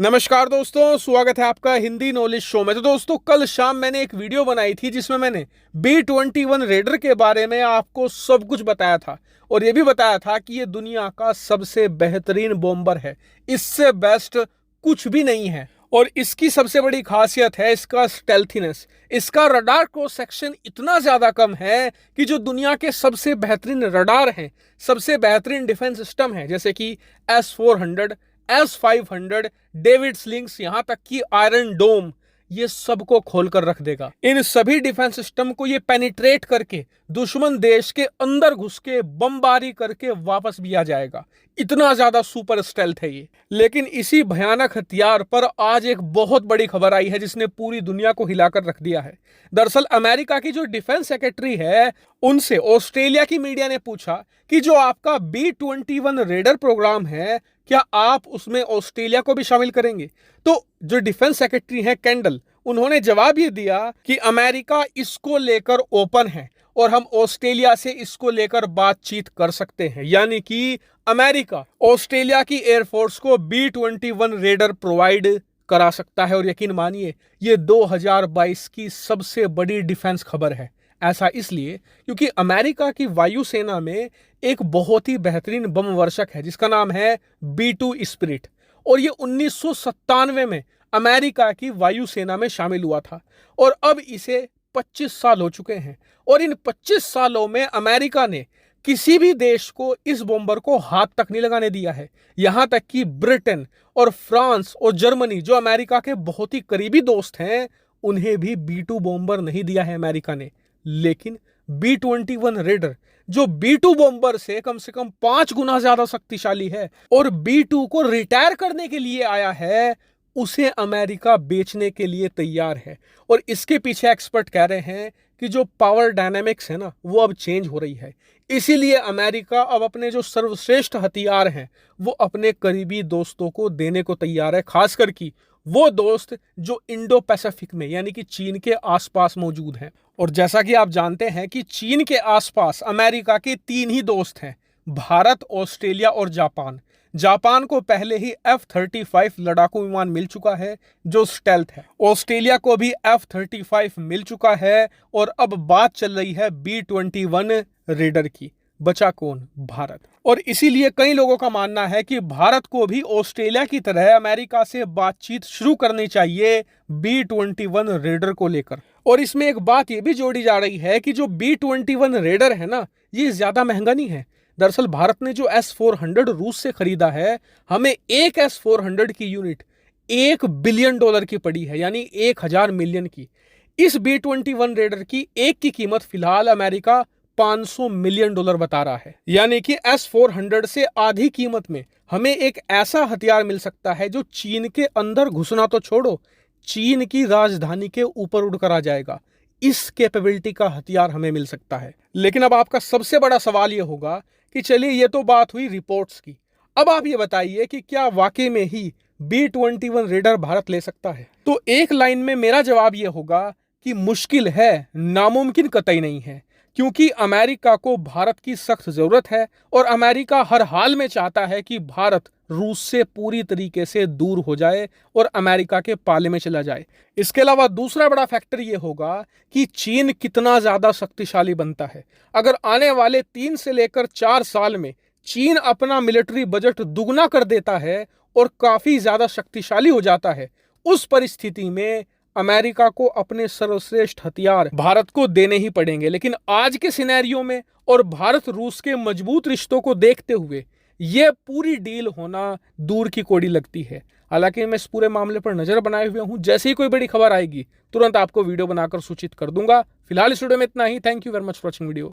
नमस्कार दोस्तों, स्वागत है आपका हिंदी नॉलेज शो में। तो दोस्तों, कल शाम मैंने एक वीडियो बनाई थी जिसमें मैंने B-21 रेडर के बारे में आपको सब कुछ बताया था और ये भी बताया था कि ये दुनिया का सबसे बेहतरीन बॉम्बर है। इससे बेस्ट कुछ भी नहीं है और इसकी सबसे बड़ी खासियत है इसका स्टेल्थीनेस। इसका रडार क्रॉस सेक्शन इतना ज्यादा कम है कि जो दुनिया के सबसे बेहतरीन रडार हैं, सबसे बेहतरीन डिफेंस सिस्टम है, जैसे कि S-400, S-500, डेविड स्लिंग्स, यहां तक कि आयरन डोम, ये सबको खोलकर रख देगा। इन सभी डिफेंस सिस्टम को ये पेनिट्रेट करके दुश्मन देश के अंदर घुस के बमबारी करके वापस भी आ जाएगा। इतना ज्यादा सुपर स्टेल्थ है ये। लेकिन इसी भयानक हथियार पर आज एक बहुत बड़ी खबर आई है जिसने पूरी दुनिया को हिलाकर रख दिया है। दरअसल अमेरिका की जो डिफेंस सेक्रेटरी है, उनसे ऑस्ट्रेलिया की मीडिया ने पूछा कि जो आपका B-21 रेडर प्रोग्राम है, क्या आप उसमें ऑस्ट्रेलिया को भी शामिल करेंगे? तो जो डिफेंस सेक्रेटरी हैं कैंडल, उन्होंने जवाब ये दिया कि अमेरिका इसको लेकर ओपन है और हम ऑस्ट्रेलिया से इसको लेकर बातचीत कर सकते हैं। यानी कि अमेरिका ऑस्ट्रेलिया की एयरफोर्स को B-21 रेडर प्रोवाइड करा सकता है। और यकीन मानिए, ये 2022 की सबसे बड़ी डिफेंस खबर है। ऐसा इसलिए क्योंकि अमेरिका की वायुसेना में एक बहुत ही बेहतरीन बम वर्षक है जिसका नाम है B-2 स्पिरिट और ये 1997 में अमेरिका की वायुसेना में शामिल हुआ था और अब इसे 25 साल हो चुके हैं। और इन 25 सालों में अमेरिका ने किसी भी देश को इस बॉम्बर को हाथ तक नहीं लगाने दिया है। यहां तक कि ब्रिटेन और फ्रांस और जर्मनी, जो अमेरिका के बहुत ही करीबी दोस्त हैं, उन्हें भी B-2 बॉम्बर नहीं दिया है अमेरिका ने। लेकिन B-21 रेडर, जो B-2 बॉम्बर से कम 5 गुना ज्यादा शक्तिशाली है और B-2 को रिटायर करने के लिए आया है, उसे अमेरिका बेचने के लिए तैयार है। और इसके पीछे एक्सपर्ट कह रहे हैं कि जो पावर डायनामिक्स है ना, वो अब चेंज हो रही है। इसीलिए अमेरिका अब अपने जो सर्वश्रेष्ठ हथियार हैं वो अपने करीबी दोस्तों को देने को तैयार है, खासकर कि वो दोस्त जो इंडो पैसिफिक में यानी कि चीन के आसपास मौजूद हैं। और जैसा कि आप जानते हैं कि चीन के आसपास अमेरिका के 3 ही दोस्त हैं, भारत, ऑस्ट्रेलिया और जापान। जापान को पहले ही F-35 लड़ाकू विमान मिल चुका है जो स्टेल्थ है। ऑस्ट्रेलिया को भी F-35 मिल चुका है और अब बात चल रही है B-21 रेडर की। बचा कौन? भारत। और इसीलिए कई लोगों का मानना है कि भारत को भी ऑस्ट्रेलिया की तरह अमेरिका से बातचीत शुरू करनी चाहिए B-21 रेडर को लेकर। और इसमें एक बात यह भी जोड़ी जा रही है कि जो B-21 रेडर है ना, ये ज्यादा महंगा नहीं है। दरअसल भारत ने जो S-400 रूस से खरीदा है, हमें एक S-400 की यूनिट $1 बिलियन की पड़ी है, यानी 1000 मिलियन की। इस B-21 रेडर की एक की कीमत फिलहाल अमेरिका $500 मिलियन बता रहा है। यानी कि S-400 से आधी कीमत में हमें एक ऐसा हथियार मिल सकता है जो चीन के अंदर घुसना तो छोड़ो, चीन की राजधानी के ऊपर उड़कर आ जाएगा। इस कैपेबिलिटी का हथियार हमें मिल सकता है। लेकिन अब आपका सबसे बड़ा सवाल यह होगा कि चलिए, ये तो बात हुई रिपोर्ट्स की। अब आप ये बताइए कि क्या वाकई में ही B-21 रेडर भारत ले सकता है? तो एक लाइन में मेरा जवाब यह होगा कि मुश्किल है, नामुमकिन कतई नहीं है। क्योंकि अमेरिका को भारत की सख्त जरूरत है और अमेरिका हर हाल में चाहता है कि भारत रूस से पूरी तरीके से दूर हो जाए और अमेरिका के पाले में चला जाए। इसके अलावा दूसरा बड़ा फैक्टर यह होगा कि चीन कितना ज्यादा शक्तिशाली बनता है। अगर आने वाले 3 से लेकर 4 साल में चीन अपना मिलिट्री बजट दुगना कर देता है और काफी ज्यादा शक्तिशाली हो जाता है, उस परिस्थिति में अमेरिका को अपने सर्वश्रेष्ठ हथियार भारत को देने ही पड़ेंगे। लेकिन आज के सिनेरियो में और भारत रूस के मजबूत रिश्तों को देखते हुए यह पूरी डील होना दूर की कौड़ी लगती है। हालांकि मैं इस पूरे मामले पर नजर बनाए हुए हूं, जैसे ही कोई बड़ी खबर आएगी तुरंत आपको वीडियो बनाकर सूचित कर दूंगा। फिलहाल इस वीडियो में इतना ही। Thank you very much for watching video.